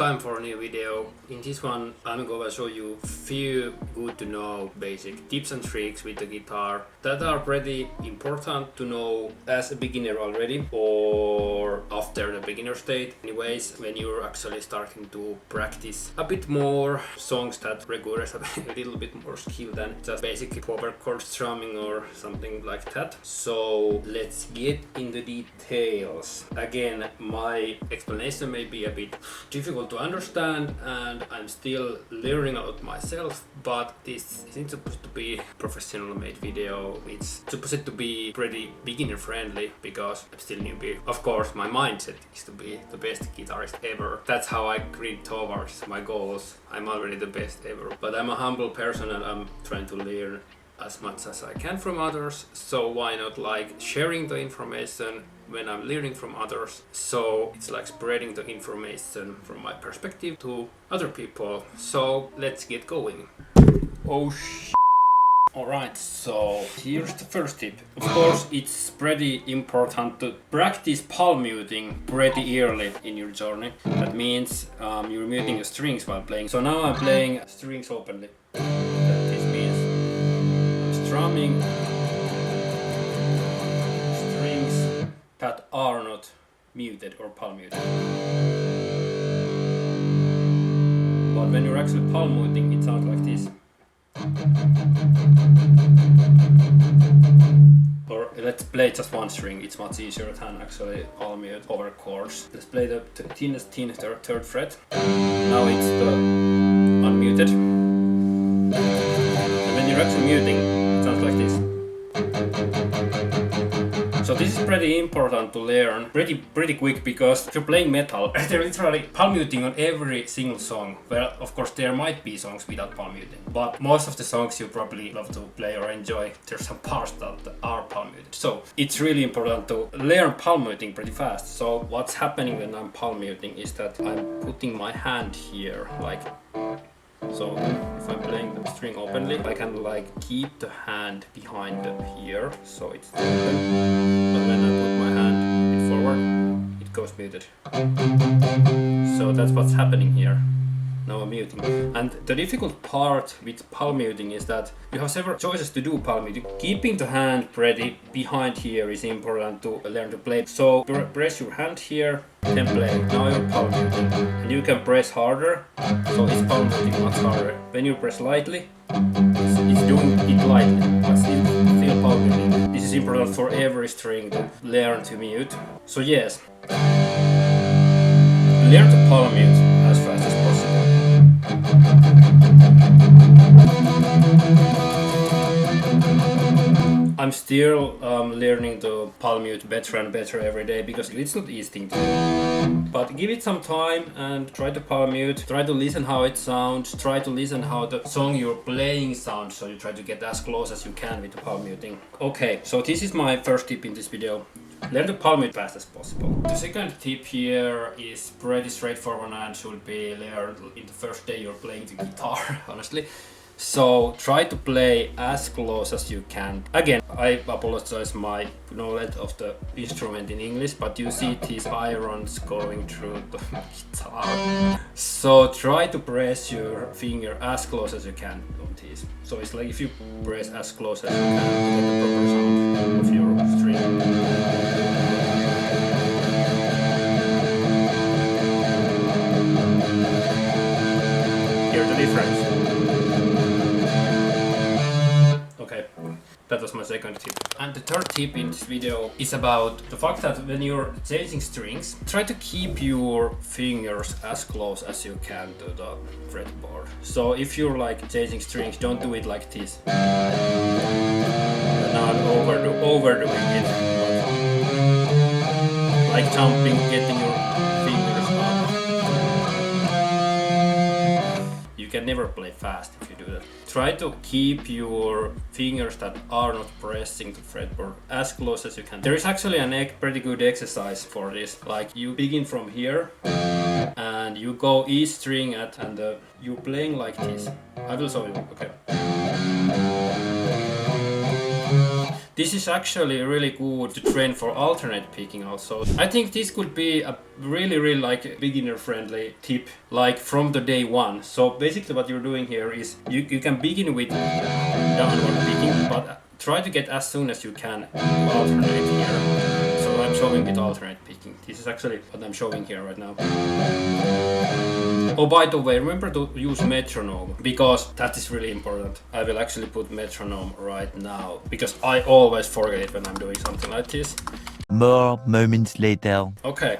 time for a new video. In this one I'm going to show you few good to know basic tips and tricks with the guitar that are pretty important to know as a beginner already or after the beginner state. Anyways, when you're actually starting to practice a bit more songs that requires a little bit more skill than just basically power chord strumming or something like that. So let's get into details. Again, my explanation may be a bit difficult to understand and I'm still learning about myself, but this isn't supposed to be a professional made video. It's supposed to be pretty beginner friendly because I'm still newbie. Of course, my mindset is to be the best guitarist ever. That's how I grid towards my goals. I'm already the best ever, but I'm a humble person and I'm trying to learn as much as I can from others, so why not like sharing the information when I'm learning from others. So it's like spreading the information from my perspective to other people. So let's get going. Oh sh**. Alright, so here's the first tip. Of course, it's pretty important to practice palm muting pretty early in your journey. That means you're muting the strings while playing. So now I'm playing strings openly. This means I'm strumming strings that are not muted or palm muted. But when you're actually palm muting, it sounds like this. Or let's play just one string, it's much easier than actually palm mute over chords. Let's play the thinnest third fret. Now it's the unmuted. And when you're actually muting, it sounds like this. So this is pretty important to learn pretty quick, because if you're playing metal, they're literally palm muting on every single song. Well, of course there might be songs without palm muting, but most of the songs you probably love to play or enjoy, there's some parts that are palm muted. So it's really important to learn palm muting pretty fast. So what's happening when I'm palm muting is that I'm putting my hand here, like so. If I'm playing the string openly, I can like keep the hand behind here, so it's open. But when I put my hand a bit forward, it goes muted. So that's what's happening here. Now I'm muting. And the difficult part with palm muting is that you have several choices to do palm muting. Keeping the hand pretty behind here is important to learn to play. So press your hand here, then play. Now you're palm muting. And you can press harder, so it's palm muting much harder. When you press lightly, it's doing it lightly, but still palm muting. This is important for every string to learn to mute. So yes, learn to palm mute as fast as possible. I'm still learning to palm mute better and better every day, because it's not easy thing to do. But give it some time and try to palm mute. Try to listen how it sounds. Try to listen how the song you're playing sounds. So you try to get as close as you can with the palm muting. Okay, so this is my first tip in this video. Learn to palm mute fast as possible. The second tip here is pretty straightforward and should be learned in the first day you're playing the guitar, honestly. So try to play as close as you can. Again, I apologize my knowledge of the instrument in English, but you see these irons going through the guitar. So try to press your finger as close as you can on these. So it's like if you press as close as you can to get the proper sound of your string. Here's the difference. Okay, that was my second tip. And the third tip in this video is about the fact that when you're changing strings, try to keep your fingers as close as you can to the fretboard. So if you're like changing strings, don't do it like this. Now I'm overdoing it. Like jumping, getting your fingers up. You can never play fast if you do that. Try to keep your fingers that are not pressing the fretboard as close as you can. There is actually a pretty good exercise for this. Like you begin from here and you go each string and you're playing like this. I will show you. Okay. This is actually really good to train for alternate picking also. I think this could be a really like beginner friendly tip, like from the day one. So basically what you're doing here is you can begin with downward picking, but try to get as soon as you can to alternate here. So I'm showing with alternate picking. This is actually what I'm showing here right now. Oh, by the way, remember to use metronome, because that is really important. I will actually put metronome right now, because I always forget it when I'm doing something like this. More moments later. Okay.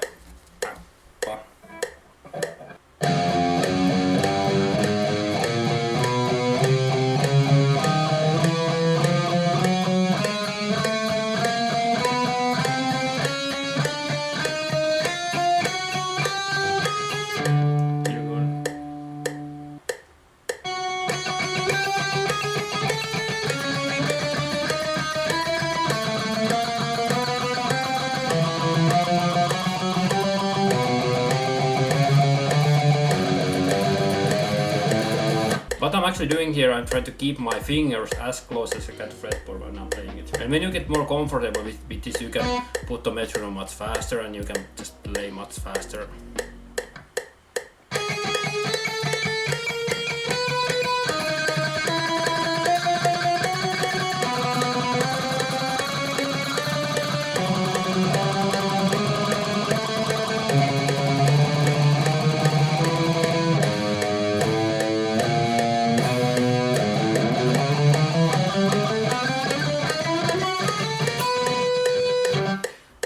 What I'm actually doing here, I'm trying to keep my fingers as close as I can to fretboard when I'm playing it. And when you get more comfortable with this, you can put the metronome much faster and you can just play much faster.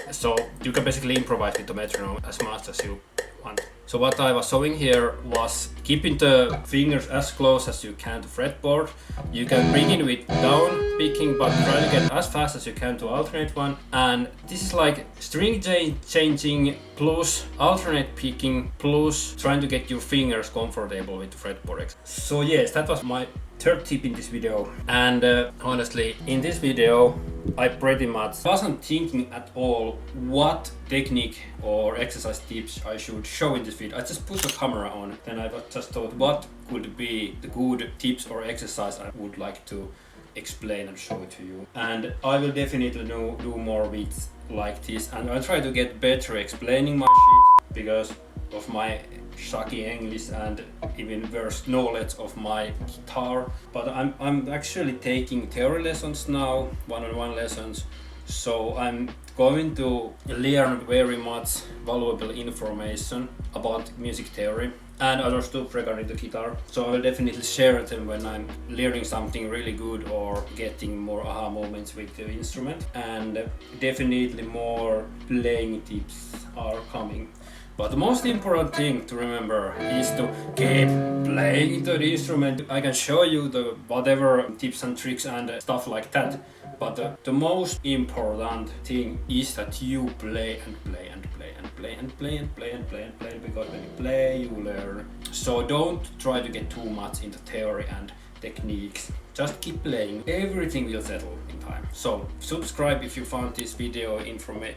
So you can basically improvise with the metronome as much as you want. So what I was showing here was keeping the fingers as close as you can to fretboard. You can begin with down picking, but try to get as fast as you can to alternate one. And this is like string changing plus alternate picking plus trying to get your fingers comfortable with the fretboard. So yes, that was my third tip in this video. And honestly, in this video I pretty much wasn't thinking at all what technique or exercise tips I should show in this video. I just put the camera on, then I just thought what could be the good tips or exercise I would like to explain and show it to you. And I will definitely do more videos like this, and I'll try to get better explaining my shit because of my sucky English and even worse knowledge of my guitar. But I'm actually taking theory lessons now, one-on-one lessons, so I'm going to learn very much valuable information about music theory and other stuff regarding the guitar. So I will definitely share them when I'm learning something really good or getting more aha moments with the instrument. And definitely more playing tips are coming. But the most important thing to remember is to keep playing the instrument. I can show you the whatever tips and tricks and stuff like that. But the most important thing is that you play and play and play and play and play and play and play and play, because when you play, you learn. So don't try to get too much into theory and techniques. Just keep playing. Everything will settle in time. So subscribe if you found this video informative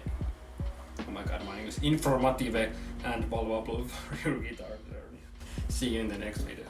and valuable for your guitar learning. See you in the next video.